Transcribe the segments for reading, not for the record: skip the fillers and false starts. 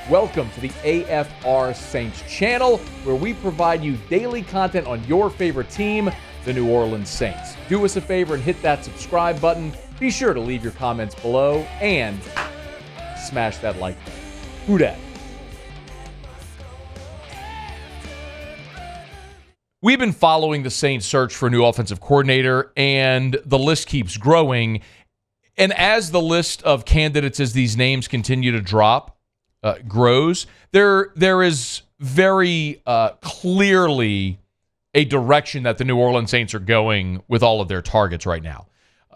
Welcome to the AFR Saints channel, where we provide you daily content on your favorite team, the New Orleans Saints. Do us a favor and hit that subscribe button. Be sure to leave your comments below and smash that like button. Who dat? We've been following the Saints' search for a new offensive coordinator, and the list keeps growing. And as the list of candidates, as these names continue to drop, grows, there is very clearly a direction that the New Orleans Saints are going with all of their targets right now.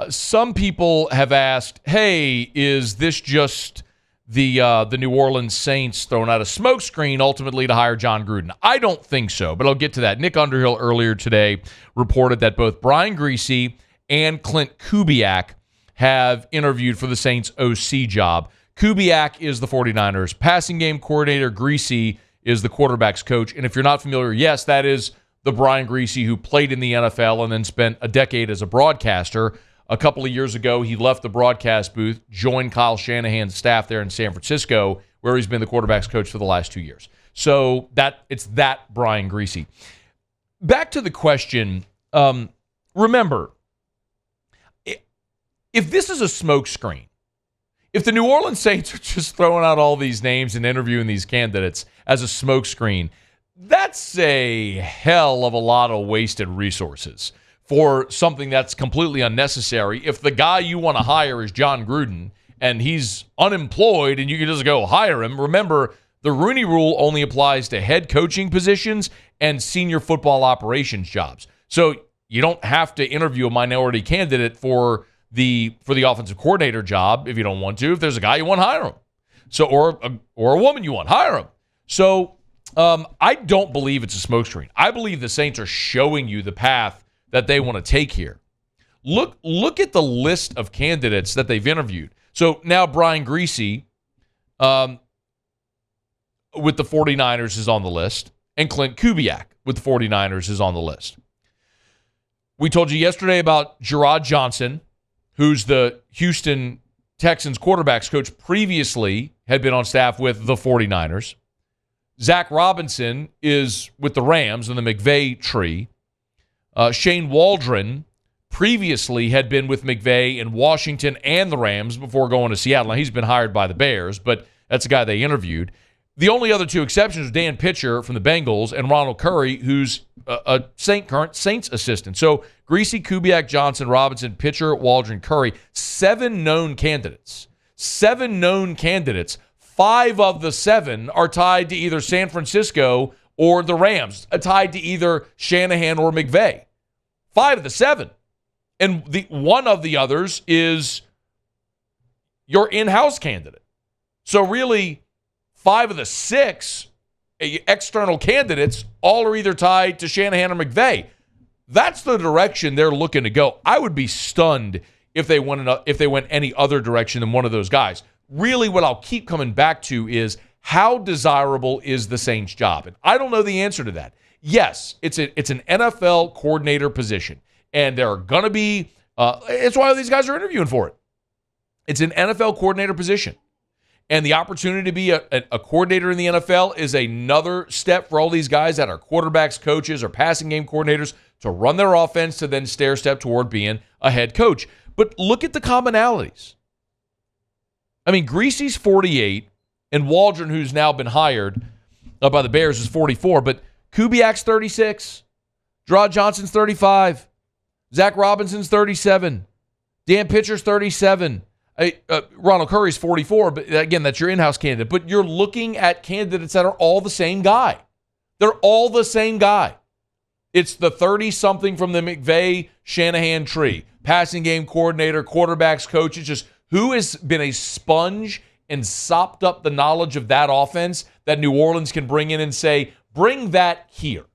Some people have asked, hey, is this just the New Orleans Saints throwing out a smokescreen ultimately to hire John Gruden? I don't think so, but I'll get to that. Nick Underhill earlier today reported that both Brian Griese and Clint Kubiak have interviewed for the Saints OC job. Kubiak is the 49ers passing game coordinator. Griese is the quarterback's coach. And if you're not familiar, yes, that is the Brian Griese who played in the NFL and then spent a decade as a broadcaster. A couple of years ago, he left the broadcast booth, joined Kyle Shanahan's staff there in San Francisco, where he's been the quarterback's coach for the last 2 years. So it's that Brian Griese. Back to the question, remember, if this is a smokescreen, if the New Orleans Saints are just throwing out all these names and interviewing these candidates as a smokescreen, that's a hell of a lot of wasted resources for something that's completely unnecessary. If the guy you want to hire is John Gruden and he's unemployed and you can just go hire him, remember, the Rooney Rule only applies to head coaching positions and senior football operations jobs. So you don't have to interview a minority candidate for the offensive coordinator job if you don't want to. If there's a guy you want, hire him. So or a woman you want, hire him. So I don't believe it's a smokescreen. I believe the Saints are showing you the path that they want to take here. Look at the list of candidates that they've interviewed. So now Brian Griese with the 49ers is on the list, and Clint Kubiak with the 49ers is on the list. We told you yesterday about Gerard Johnson, who's the Houston Texans quarterbacks coach, previously had been on staff with the 49ers. Zach Robinson is with the Rams in the McVay tree. Shane Waldron previously had been with McVay in Washington and the Rams before going to Seattle. Now, he's been hired by the Bears, but that's the guy they interviewed. The only other two exceptions are Dan Pitcher from the Bengals and Ronald Curry, who's a current Saints assistant. So Griese, Kubiak, Johnson, Robinson, Pitcher, Waldron, Curry, 7 known candidates. 7 known candidates. 5 of the 7 are tied to either San Francisco or the Rams, tied to either Shanahan or McVay. 5 of the 7. And one of the others is your in-house candidate. So really, 5 of the 6 external candidates all are either tied to Shanahan or McVay. That's the direction they're looking to go. I would be stunned if they went any other direction than one of those guys. Really, what I'll keep coming back to is how desirable is the Saints job? And I don't know the answer to that. Yes, it's an NFL coordinator position, and there are going to be it's why these guys are interviewing for it. It's an NFL coordinator position. And the opportunity to be a coordinator in the NFL is another step for all these guys that are quarterbacks, coaches, or passing game coordinators to run their offense to then stair step toward being a head coach. But look at the commonalities. I mean, Griese's 48, and Waldron, who's now been hired by the Bears, is 44. But Kubiak's 36. Gerard Johnson's 35. Zach Robinson's 37. Dan Pitcher's 37. Ronald Curry's 44, but again, that's your in-house candidate. But you're looking at candidates that are all the same guy. They're all the same guy. It's the 30-something from the McVay Shanahan tree. Passing game coordinator, quarterbacks coach. It's just who has been a sponge and sopped up the knowledge of that offense that New Orleans can bring in and say, bring that here.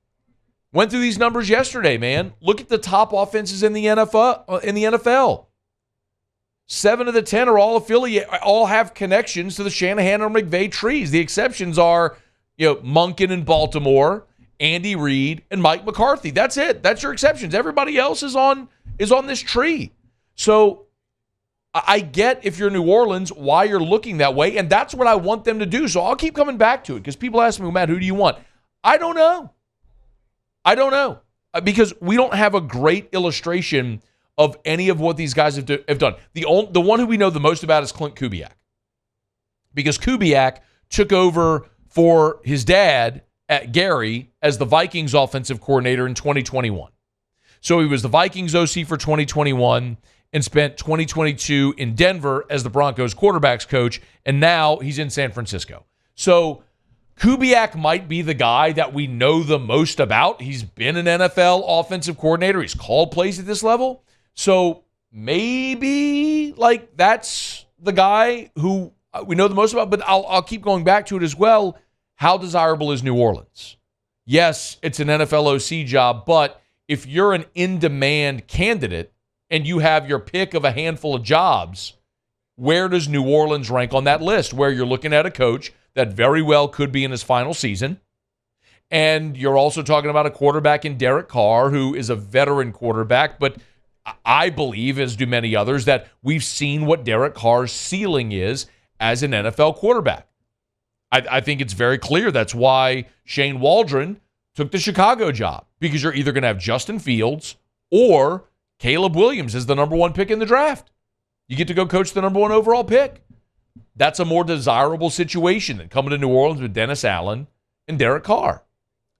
Went through these numbers yesterday, man. Look at the top offenses in the NFL. 7 of the 10 are all have connections to the Shanahan or McVay trees. The exceptions are, Monken in Baltimore, Andy Reid, and Mike McCarthy. That's it. That's your exceptions. Everybody else is on this tree. So I get if you're New Orleans why you're looking that way, and that's what I want them to do. So I'll keep coming back to it because people ask me, Matt, who do you want? I don't know. Because we don't have a great illustration of any of what these guys have done. The one who we know the most about is Clint Kubiak, because Kubiak took over for his dad at Gary as the Vikings offensive coordinator in 2021. So he was the Vikings OC for 2021 and spent 2022 in Denver as the Broncos quarterbacks coach, and now he's in San Francisco. So Kubiak might be the guy that we know the most about. He's been an NFL offensive coordinator. He's called plays at this level. So maybe like that's the guy who we know the most about, but I'll keep going back to it as well. How desirable is New Orleans? Yes, it's an NFL OC job, but if you're an in-demand candidate and you have your pick of a handful of jobs, where does New Orleans rank on that list? Where you're looking at a coach that very well could be in his final season, and you're also talking about a quarterback in Derek Carr, who is a veteran quarterback, but I believe, as do many others, that we've seen what Derek Carr's ceiling is as an NFL quarterback. I think it's very clear that's why Shane Waldron took the Chicago job, because you're either going to have Justin Fields or Caleb Williams as the number one pick in the draft. You get to go coach the number one overall pick. That's a more desirable situation than coming to New Orleans with Dennis Allen and Derek Carr.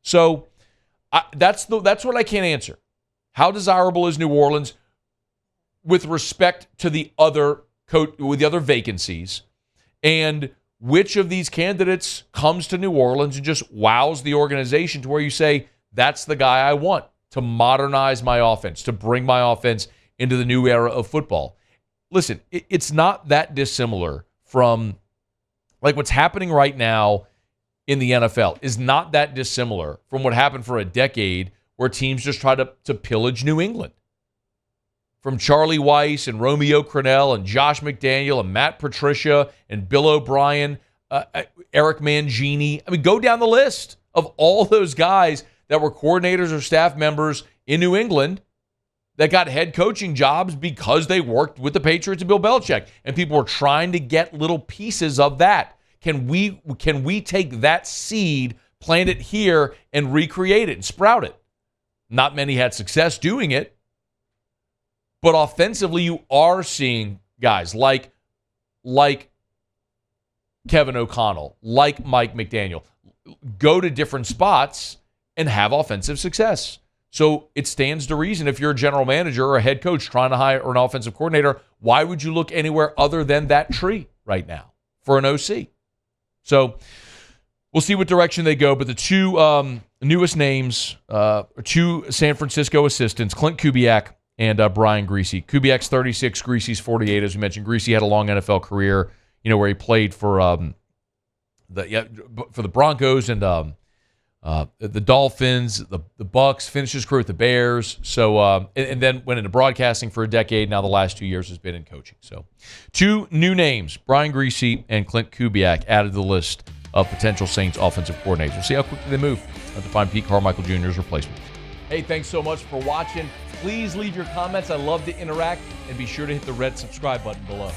So that's what I can't answer. How desirable is New Orleans with respect to the other vacancies, and which of these candidates comes to New Orleans and just wows the organization to where you say, that's the guy I want to modernize my offense, to bring my offense into the new era of football. Listen, it's not that dissimilar from like what's happening right now in the NFL is not that dissimilar from what happened for a decade where teams just try to pillage New England. From Charlie Weiss and Romeo Crennel and Josh McDaniel and Matt Patricia and Bill O'Brien, Eric Mangini. I mean, go down the list of all those guys that were coordinators or staff members in New England that got head coaching jobs because they worked with the Patriots and Bill Belichick. And people were trying to get little pieces of that. Can we take that seed, plant it here, and recreate it and sprout it? Not many had success doing it. But offensively, you are seeing guys like Kevin O'Connell, like Mike McDaniel, go to different spots and have offensive success. So it stands to reason if you're a general manager or a head coach trying to hire an offensive coordinator, why would you look anywhere other than that tree right now for an OC? So we'll see what direction they go. But the two newest names are two San Francisco assistants, Clint Kubiak and Brian Griese. Kubiak's 36, Griese's 48. As we mentioned, Griese had a long NFL career, where he played for the Broncos and the Dolphins, the Bucks, finished his career with the Bears. So and then went into broadcasting for a decade. Now the last 2 years has been in coaching. So two new names, Brian Griese and Clint Kubiak, added to the list of potential Saints offensive coordinators. We'll see how quickly they move to find Pete Carmichael Jr.'s replacement. Hey, thanks so much for watching. Please leave your comments. I love to interact, and be sure to hit the red subscribe button below.